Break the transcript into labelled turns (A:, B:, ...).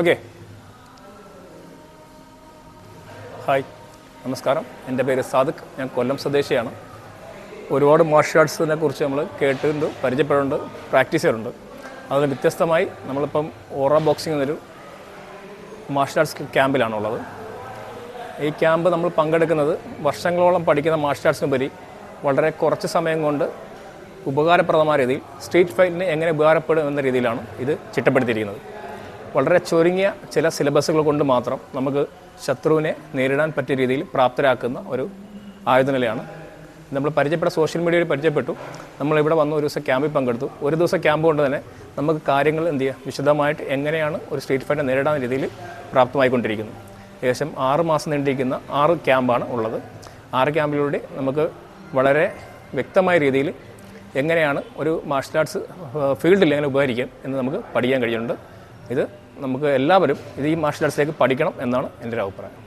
A: Okay. Hi, നമസ്കാരം. എൻ്റെ പേര് സാദിഖ്. ഞാൻ കൊല്ലം സ്വദേശിയാണ്. ഒരുപാട് മാർഷ്യൽ ആർട്സിനെ കുറിച്ച് നമ്മൾ കേട്ടിട്ടുണ്ട്, പരിചയപ്പെടുന്നുണ്ട്, പ്രാക്ടീസ് ചെയ്യാറുണ്ട്. അതിന് വ്യത്യസ്തമായി നമ്മളിപ്പം ഓറ ബോക്സിംഗ് എന്നൊരു മാർഷ്യൽ ആർട്സ് ക്യാമ്പിലാണുള്ളത്. ഈ ക്യാമ്പ് നമ്മൾ പങ്കെടുക്കുന്നത് വർഷങ്ങളോളം പഠിക്കുന്ന മാർഷ്യൽ ആർട്സിനുപരി വളരെ കുറച്ച് സമയം കൊണ്ട് ഉപകാരപ്രദമായ രീതിയിൽ സ്ട്രീറ്റ് ഫൈറ്റിന് എങ്ങനെ ഉപകാരപ്പെടും എന്ന രീതിയിലാണ് ഇത് ചിട്ടപ്പെടുത്തിയിരിക്കുന്നത്. വളരെ ചുരുങ്ങിയ ചില സിലബസുകൾ കൊണ്ട് മാത്രം നമുക്ക് ശത്രുവിനെ നേരിടാൻ പറ്റിയ രീതിയിൽ പ്രാപ്തരാക്കുന്ന ഒരു ആയുധനിലയാണ്. നമ്മൾ സോഷ്യൽ മീഡിയയിൽ പരിചയപ്പെട്ടു. നമ്മളിവിടെ വന്ന് ഒരു ദിവസം ക്യാമ്പിൽ പങ്കെടുത്തു. ഒരു ദിവസം ക്യാമ്പ് കൊണ്ട് തന്നെ നമുക്ക് കാര്യങ്ങൾ വിശദമായിട്ട് എങ്ങനെയാണ് ഒരു സ്ട്രീറ്റ് ഫൈറ്റിനെ നേരിടാൻ രീതിയിൽ പ്രാപ്തമായിക്കൊണ്ടിരിക്കുന്നു. ഏകദേശം 6 മാസം നീണ്ടിരിക്കുന്ന 6 ക്യാമ്പാണ് ഉള്ളത്. 6 ക്യാമ്പിലൂടെ നമുക്ക് വളരെ വ്യക്തമായ രീതിയിൽ എങ്ങനെയാണ് ഒരു മാർഷ്യൽ ആർട്സ് ഫീൽഡിൽ എങ്ങനെ ഉപകരിക്കാം എന്ന് നമുക്ക് പഠിക്കാൻ കഴിയുന്നുണ്ട്. ഇത് നമുക്ക് എല്ലാവരും ഈ മാർഷ്യൽ ആർട്സിലേക്ക് പഠിക്കണം എന്നാണ് എൻ്റെ ഒരു അഭിപ്രായം.